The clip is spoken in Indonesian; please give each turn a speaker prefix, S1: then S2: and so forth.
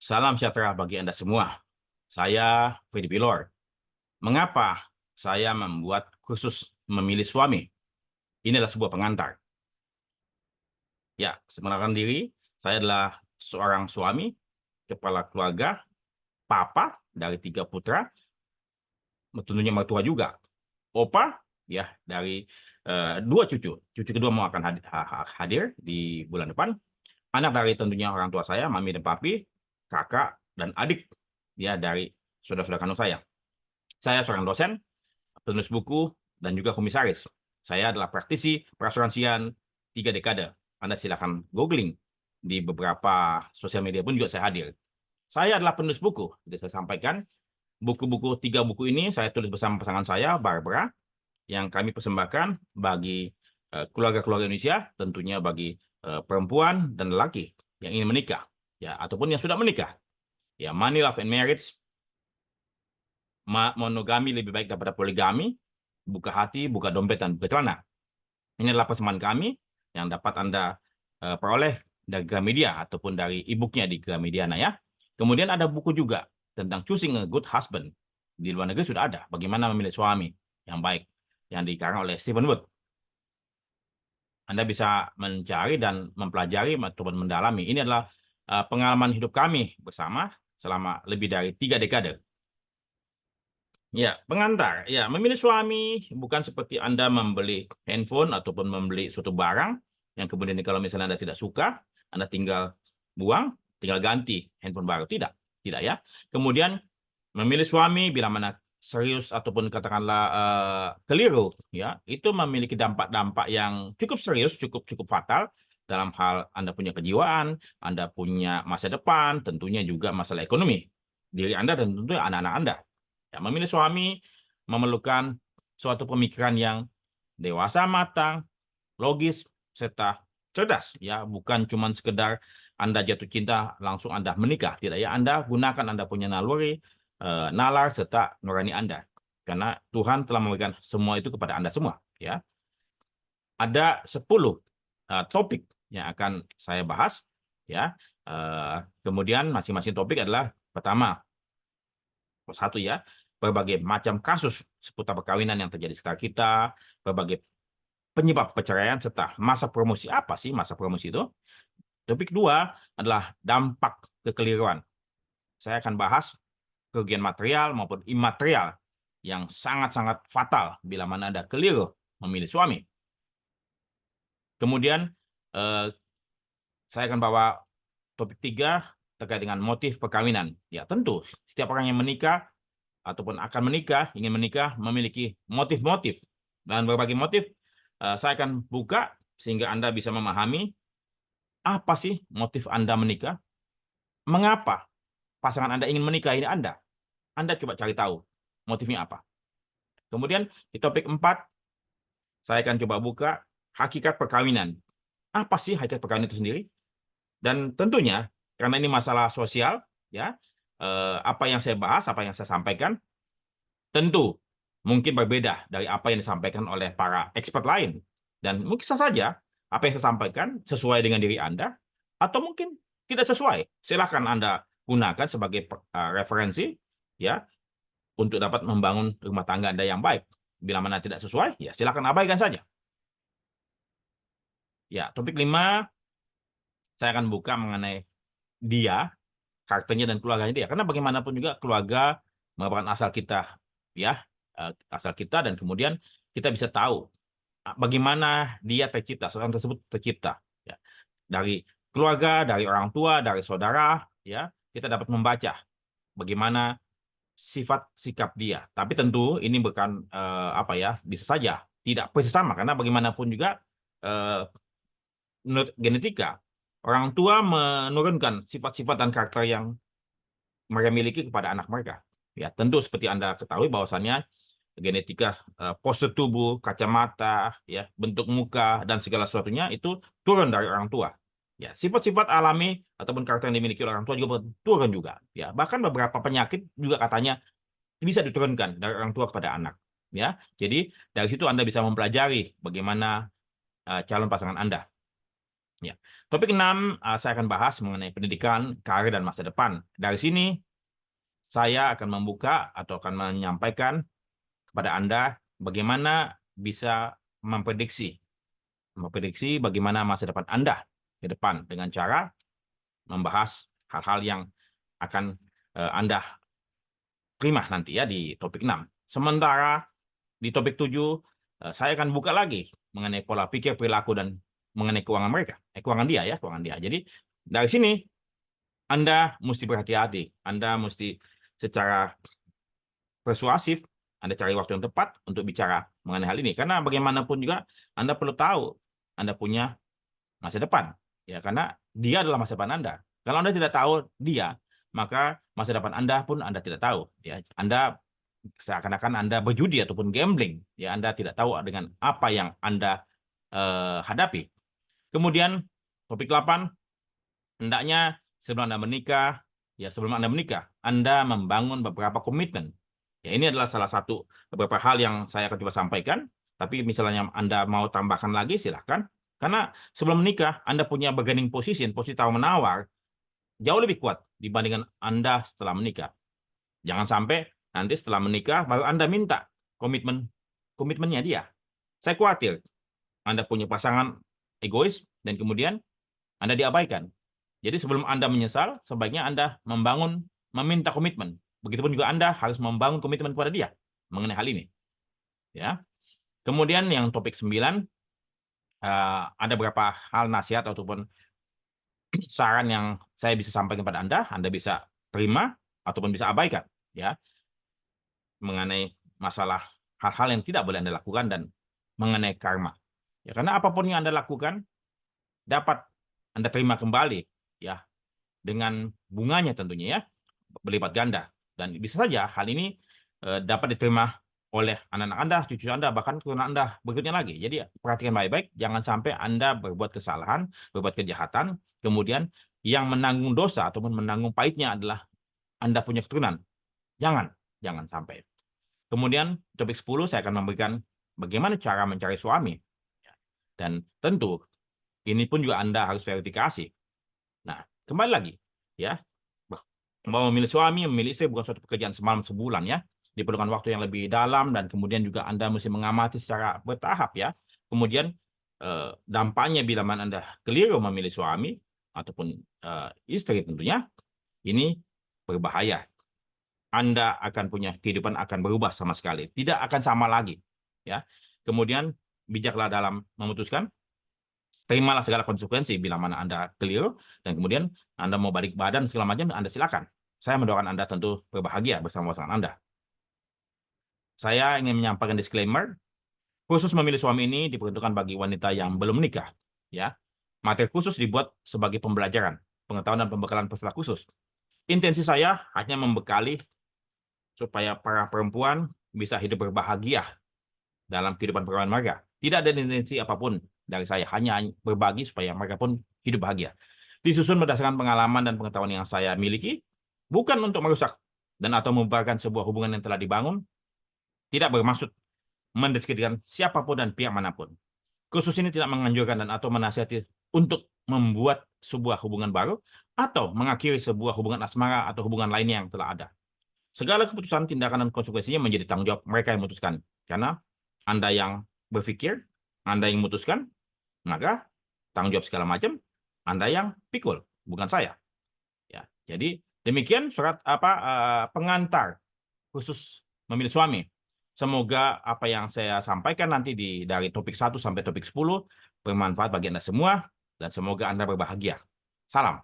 S1: Salam sejahtera bagi Anda semua. Saya Freddy Bilor. Mengapa saya membuat khusus memilih suami? Ini adalah sebuah pengantar. Ya, mengenalkan diri, saya adalah seorang suami, kepala keluarga, papa dari 3 putra, tentunya mertua juga. Opa, ya, dari 2 cucu. Cucu kedua mau akan hadir di bulan depan. Anak dari tentunya orang tua saya, mami dan papi, kakak dan adik, ya, dari saudara-saudara kandung saya. Saya seorang dosen, penulis buku, dan juga komisaris. Saya adalah praktisi perasuransian 3 dekade. Anda silakan googling. Di beberapa sosial media pun juga saya hadir. Saya adalah penulis buku. Jadi saya sampaikan, buku-buku 3 buku ini saya tulis bersama pasangan saya, Barbara, yang kami persembahkan bagi keluarga-keluarga Indonesia, tentunya bagi perempuan dan lelaki yang ingin menikah, ya, ataupun yang sudah menikah. Ya, Money, Love, and Marriage, monogami lebih baik daripada poligami, buka hati, buka dompet, dan buka celana. Ini adalah persembahan kami yang dapat Anda peroleh dari Gramedia ataupun dari e-booknya di Gramediana, ya. Kemudian ada buku juga tentang Choosing a Good Husband. Di luar negeri sudah ada, bagaimana memilih suami yang baik, yang dikarang oleh Stephen Wood. Anda bisa mencari dan mempelajari ataupun mendalami. Ini adalah pengalaman hidup kami bersama selama lebih dari 3 dekade. Ya, pengantar. Ya, memilih suami bukan seperti Anda membeli handphone ataupun membeli suatu barang yang kemudian kalau misalnya Anda tidak suka, Anda tinggal buang, tinggal ganti handphone baru. Tidak, tidak, ya. Kemudian memilih suami bila mana serius ataupun katakanlah keliru, ya, itu memiliki dampak-dampak yang cukup serius, cukup fatal dalam hal Anda punya kejiwaan, Anda punya masa depan, tentunya juga masalah ekonomi diri Anda dan tentunya anak-anak Anda. Ya, memilih suami memerlukan suatu pemikiran yang dewasa, matang, logis, serta cerdas. Ya, bukan cuma sekedar Anda jatuh cinta langsung Anda menikah. Tidak, ya. Anda gunakan Anda punya naluri, nalar, serta nurani Anda. Karena Tuhan telah memberikan semua itu kepada Anda semua. Ya. Ada 10 topik yang akan saya bahas. Ya. Kemudian masing-masing topik adalah pertama, satu, ya, berbagai macam kasus seputar perkawinan yang terjadi sekitar kita, berbagai penyebab perceraian, serta masa promosi. Apa sih masa promosi itu? Topik 2 adalah dampak kekeliruan. Saya akan bahas kerugian material maupun imaterial yang sangat-sangat fatal bila mana Anda keliru memilih suami. Kemudian saya akan bawa topik 3 terkait dengan motif perkawinan. Ya, tentu setiap orang yang menikah ataupun akan menikah, ingin menikah, memiliki motif-motif. Dan berbagai motif saya akan buka sehingga Anda bisa memahami apa sih motif Anda menikah, mengapa pasangan Anda ingin menikahi Anda. Anda coba cari tahu motifnya apa. Kemudian di topik 4, saya akan coba buka hakikat perkawinan. Apa sih hakikat perkawinan itu sendiri? Dan tentunya, karena ini masalah sosial, ya, apa yang saya bahas, apa yang saya sampaikan, tentu mungkin berbeda dari apa yang disampaikan oleh para expert lain. Dan mungkin saja apa yang saya sampaikan sesuai dengan diri Anda, atau mungkin tidak sesuai. Silakan Anda gunakan sebagai referensi, ya, untuk dapat membangun rumah tangga Anda yang baik. Bila mana tidak sesuai, ya silakan abaikan saja. Ya, topik 5, saya akan buka mengenai dia, karakternya dan keluarganya dia. Karena bagaimanapun juga keluarga merupakan asal kita, ya, asal kita, dan kemudian kita bisa tahu bagaimana dia tercipta, seorang tersebut tercipta, ya. Dari keluarga, dari orang tua, dari saudara, ya, kita dapat membaca bagaimana sifat sikap dia. Tapi tentu ini bukan apa ya, bisa saja tidak persis sama karena bagaimanapun juga menurut genetika orang tua menurunkan sifat-sifat dan karakter yang mereka miliki kepada anak mereka. Ya, tentu seperti Anda ketahui bahwasannya genetika, postur tubuh, kacamata, ya, bentuk muka dan segala sesuatunya itu turun dari orang tua. Ya, sifat-sifat alami ataupun karakter yang dimiliki oleh orang tua juga turun juga. Ya, bahkan beberapa penyakit juga katanya bisa diturunkan dari orang tua kepada anak. Ya, jadi dari situ Anda bisa mempelajari bagaimana calon pasangan Anda. Ya. Topik 6, saya akan bahas mengenai pendidikan, karir, dan masa depan. Dari sini, saya akan membuka atau akan menyampaikan kepada Anda bagaimana bisa memprediksi bagaimana masa depan Anda ke depan dengan cara membahas hal-hal yang akan Anda terima nanti ya di topik 6. Sementara di topik 7, saya akan buka lagi mengenai pola pikir, perilaku, dan mengenai keuangan mereka. Keuangan dia ya, keuangan dia. Jadi dari sini Anda mesti berhati-hati. Anda mesti secara persuasif, Anda cari waktu yang tepat untuk bicara mengenai hal ini. Karena bagaimanapun juga Anda perlu tahu Anda punya masa depan. Ya, karena dia adalah masa depan Anda. Kalau Anda tidak tahu dia, maka masa depan Anda pun Anda tidak tahu. Ya, Anda seakan-akan Anda berjudi ataupun gambling. Ya, Anda tidak tahu dengan apa yang Anda hadapi. Kemudian topik 8, hendaknya sebelum Anda menikah, Anda membangun beberapa komitmen. Ya, ini adalah salah satu beberapa hal yang saya akan coba sampaikan. Tapi misalnya Anda mau tambahkan lagi, silahkan. Karena sebelum menikah, Anda punya bargaining position, posisi tawar-menawar, jauh lebih kuat dibandingkan Anda setelah menikah. Jangan sampai nanti setelah menikah, baru Anda minta komitmennya dia. Saya khawatir Anda punya pasangan egois, dan kemudian Anda diabaikan. Jadi sebelum Anda menyesal, sebaiknya Anda meminta komitmen. Begitupun juga Anda harus membangun komitmen kepada dia mengenai hal ini. Ya. Kemudian yang topik 9, ada beberapa hal nasihat ataupun saran yang saya bisa sampaikan kepada Anda bisa terima ataupun bisa abaikan, ya, mengenai masalah hal-hal yang tidak boleh Anda lakukan dan mengenai karma. Ya, karena apapun yang Anda lakukan dapat Anda terima kembali, ya, dengan bunganya tentunya ya, berlipat ganda. Dan bisa saja hal ini dapat diterima oleh anak-anak Anda, cucu Anda, bahkan keturunan Anda berikutnya lagi. Jadi perhatikan baik-baik, jangan sampai Anda berbuat kesalahan, berbuat kejahatan, kemudian yang menanggung dosa ataupun menanggung pahitnya adalah Anda punya keturunan. Jangan sampai. Kemudian topik 10, saya akan memberikan bagaimana cara mencari suami. Dan tentu ini pun juga Anda harus verifikasi. Nah, kembali lagi, ya, mau memilih suami, memilih istri bukan suatu pekerjaan semalam sebulan ya. Diperlukan waktu yang lebih dalam, dan kemudian juga Anda mesti mengamati secara bertahap ya. Kemudian dampaknya bila mana Anda keliru memilih suami ataupun istri tentunya, ini berbahaya. Anda akan punya kehidupan akan berubah sama sekali, tidak akan sama lagi ya. Kemudian bijaklah dalam memutuskan, terimalah segala konsekuensi bila mana Anda keliru, dan kemudian Anda mau balik badan segala macam, Anda silakan. Saya mendoakan Anda tentu berbahagia bersama pasangan Anda. Saya ingin menyampaikan disclaimer, khusus memilih suami ini diperuntukkan bagi wanita yang belum menikah. Ya, materi khusus dibuat sebagai pembelajaran, pengetahuan, dan pembekalan peserta khusus. Intensi saya hanya membekali supaya para perempuan bisa hidup berbahagia dalam kehidupan perkawinan mereka. Tidak ada intensi apapun dari saya, hanya berbagi supaya mereka pun hidup bahagia. Disusun berdasarkan pengalaman dan pengetahuan yang saya miliki, bukan untuk merusak dan atau membubarkan sebuah hubungan yang telah dibangun, tidak bermaksud mendiskreditkan siapapun dan pihak manapun. Khusus ini tidak menganjurkan dan atau menasihati untuk membuat sebuah hubungan baru atau mengakhiri sebuah hubungan asmara atau hubungan lainnya yang telah ada. Segala keputusan, tindakan, dan konsekuensinya menjadi tanggung jawab mereka yang memutuskan. Karena Anda yang berpikir, Anda yang memutuskan, maka tanggung jawab segala macam Anda yang pikul, bukan saya. Ya, jadi demikian surat pengantar khusus memilih suami. Semoga apa yang saya sampaikan nanti dari topik 1 sampai topik 10 bermanfaat bagi Anda semua, dan semoga Anda berbahagia. Salam.